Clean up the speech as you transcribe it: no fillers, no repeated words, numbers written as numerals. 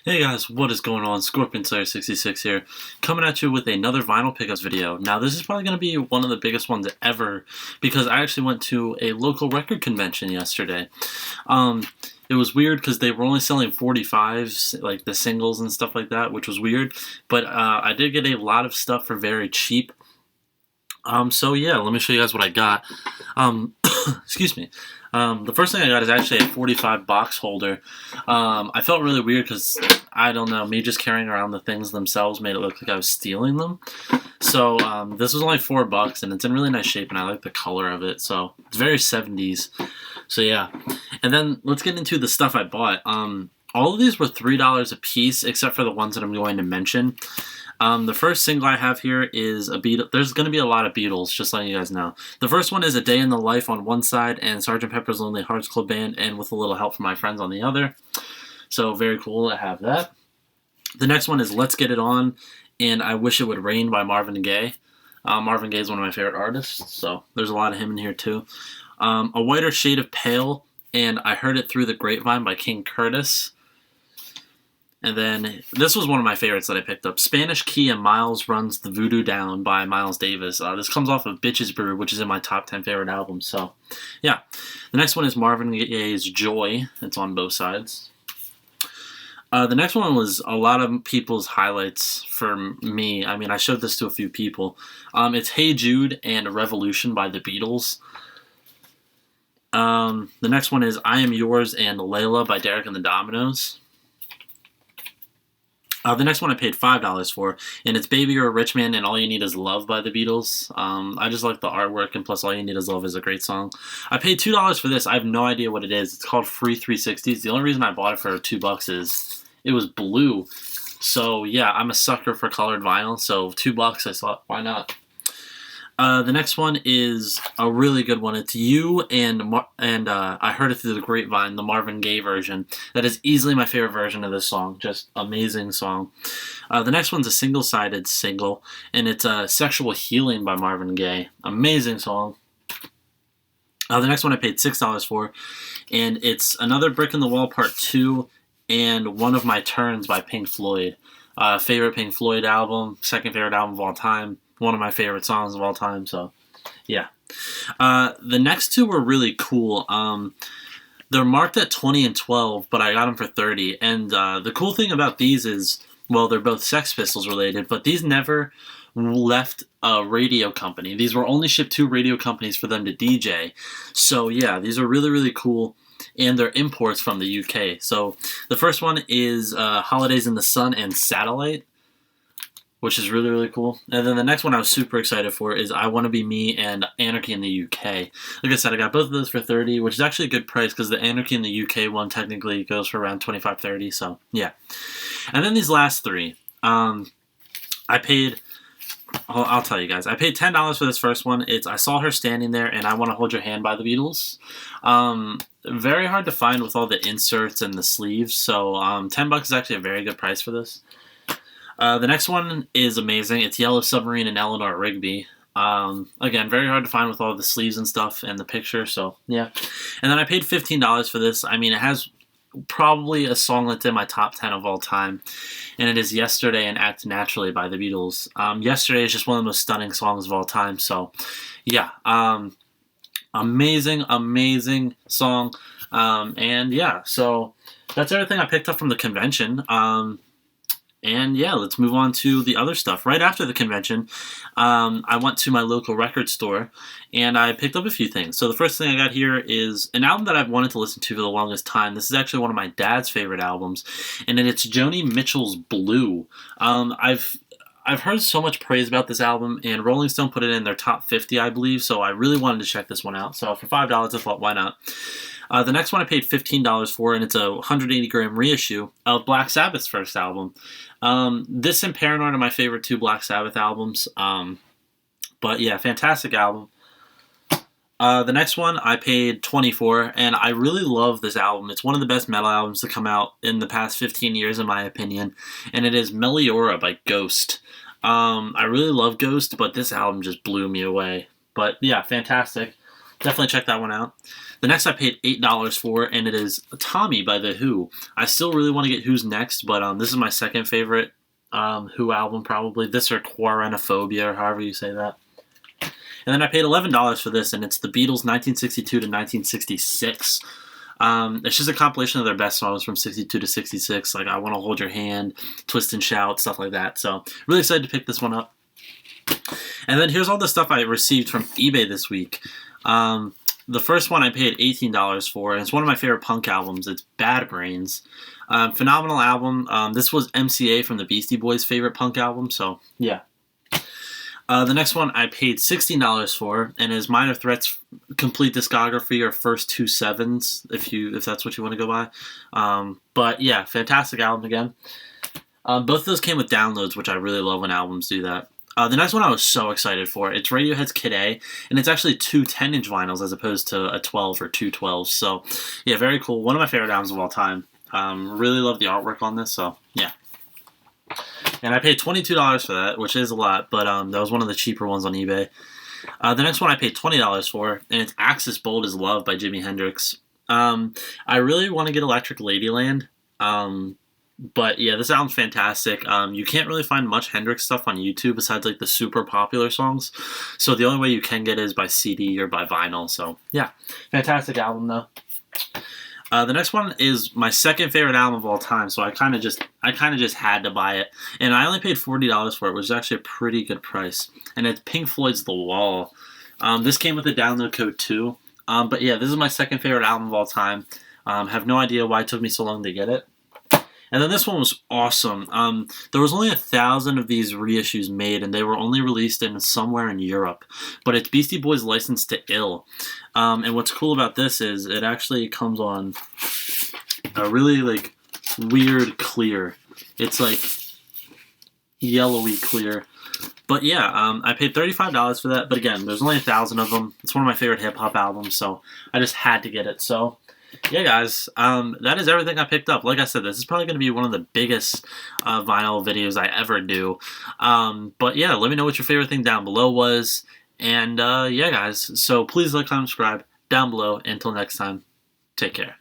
Hey guys, what is going on? Scorpion Slayer 66 here, coming at you with another vinyl pickups video. Now this is probably going to be one of the biggest ones ever, because I actually went to a local record convention yesterday. It was weird because they were only selling 45s, like the singles and stuff like that, which was weird, but I did get a lot of stuff for very cheap. So yeah, let me show you guys what I got. Excuse me. The first thing I got is actually a 45 box holder. I felt really weird because, I don't know, me just carrying around the things themselves made it look like I was stealing them. So this was only $4 and it's in really nice shape and I like the color of it. So it's very 70s. So yeah. And then let's get into the stuff I bought. All of these were $3 a piece except for the ones that I'm going to mention. The first single I have here is a Beatles. There's going to be a lot of Beatles, just letting you guys know. The first one is A Day in the Life on one side and Sgt. Pepper's Lonely Hearts Club Band, and With a Little Help from My Friends on the other. So very cool to have that. The next one is Let's Get It On and I Wish It Would Rain by Marvin Gaye. Marvin Gaye is one of my favorite artists, so there's a lot of him in here too. A Whiter Shade of Pale and I Heard It Through the Grapevine by King Curtis. And then, this was one of my favorites that I picked up. Spanish Key and Miles Runs the Voodoo Down by Miles Davis. This comes off of Bitches Brew, which is in my top 10 favorite albums. So, yeah. The next one is Marvin Gaye's Joy. It's on both sides. The next one was a lot of people's highlights for me. I mean, I showed this to a few people. It's Hey Jude and Revolution by the Beatles. The next one is I Am Yours and Layla by Derek and the Dominos. The next one I paid $5 for, and it's Baby You're a Rich Man and All You Need Is Love by the Beatles. I just like the artwork, and plus All You Need Is Love is a great song. I paid $2 for this. I have no idea what it is. It's called Free 360s. The only reason I bought it for $2 is it was blue. So yeah, I'm a sucker for colored vinyl, so $2, I thought, why not? The next one is a really good one. It's You and I Heard It Through the Grapevine, the Marvin Gaye version. That is easily my favorite version of this song. Just amazing song. The next one's a single-sided single, and it's Sexual Healing by Marvin Gaye. Amazing song. The next one I paid $6 for, and it's Another Brick in the Wall Part 2 and One of My Turns by Pink Floyd. Favorite Pink Floyd album, second favorite album of all time. One of my favorite songs of all time, so yeah. The next two were really cool. They're marked at 20 and 12, but I got them for 30. And the cool thing about these is, well, they're both Sex Pistols related, but these never left a radio company. These were only shipped to radio companies for them to DJ. So yeah, these are really, really cool. And they're imports from the UK. So the first one is Holidays in the Sun and Satellite, which is really, really cool. And then the next one I was super excited for is I Want to Be Me and Anarchy in the UK. Like I said, I got both of those for 30, which is actually a good price because the Anarchy in the UK one technically goes for around 25, 30, so yeah. And then these last three, I paid, I'll tell you guys, I paid $10 for this first one. It's I Saw Her Standing There and I Want to Hold Your Hand by the Beatles. Very hard to find with all the inserts and the sleeves, so $10 is actually a very good price for this. The next one is amazing. It's Yellow Submarine and Eleanor Rigby. Again, very hard to find with all the sleeves and stuff and the picture, so yeah. And then I paid $15 for this. I mean, it has probably a song that's in my top 10 of all time, and it is Yesterday and Act Naturally by the Beatles. Yesterday is just one of the most stunning songs of all time, so yeah. Amazing, amazing song. And yeah, so that's everything I picked up from the convention. And yeah, let's move on to the other stuff. Right after the convention, I went to my local record store and I picked up a few things. So the first thing I got here is an album that I've wanted to listen to for the longest time. This is actually one of my dad's favorite albums, and it's Joni Mitchell's Blue. I've heard so much praise about this album, and Rolling Stone put it in their top 50, I believe, so I really wanted to check this one out. So for $5, I thought, why not? The next one I paid $15 for, and it's a 180-gram reissue of Black Sabbath's first album. This and Paranoid are my favorite two Black Sabbath albums. But yeah, fantastic album. The next one I paid $20 for, and I really love this album. It's one of the best metal albums to come out in the past 15 years, in my opinion, and it is Meliora by Ghost. I really love Ghost, but this album just blew me away. But yeah, fantastic. Definitely check that one out. The next I paid $8 for, and it is Tommy by The Who. I still really want to get Who's Next, but this is my second favorite Who album probably. This or Quaranophobia, or however you say that. And then I paid $11 for this, and it's the Beatles 1962 to 1966. It's just a compilation of their best songs from 62 to 66, like I Want to Hold Your Hand, Twist and Shout, stuff like that. So really excited to pick this one up. And then here's all the stuff I received from eBay this week. The first one I paid $18 for, and it's one of my favorite punk albums. It's Bad Brains. Phenomenal album. This was MCA from the Beastie Boys' favorite punk album, so yeah. The next one I paid $16 for, and is Minor Threat's complete discography, or first 2 sevens, if that's what you want to go by. But yeah, fantastic album again. Both of those came with downloads, which I really love when albums do that. The next one I was so excited for. It's Radiohead's Kid A, and it's actually 2 10-inch vinyls as opposed to a 12 or 2 12s. So, yeah, very cool. One of my favorite albums of all time. Really love the artwork on this, so, yeah. And I paid $22 for that, which is a lot, but that was one of the cheaper ones on eBay. The next one I paid $20 for, and it's Axis Bold as Love by Jimi Hendrix. I really want to get Electric Ladyland. But yeah, this album's fantastic. You can't really find much Hendrix stuff on YouTube besides like the super popular songs. So the only way you can get it is by CD or by vinyl. So yeah, fantastic album though. The next one is my second favorite album of all time. So I kind of just had to buy it, and I only paid $40 for it, which is actually a pretty good price. And it's Pink Floyd's The Wall. This came with a download code too. But yeah, this is my second favorite album of all time. Have no idea why it took me so long to get it. And then this one was awesome. There was only 1,000 of these reissues made, and they were only released in somewhere in Europe. But it's Beastie Boys' License to Ill. And what's cool about this is it actually comes on a really like weird clear. It's like yellowy clear. But yeah, I paid $35 for that. But again, there's only 1,000 of them. It's one of my favorite hip hop albums, so I just had to get it. So yeah, guys, that is everything I picked up. Like I said, this is probably going to be one of the biggest vinyl videos I ever do. But yeah, let me know what your favorite thing down below was. And yeah, guys, so please like, comment, subscribe down below. Until next time, take care.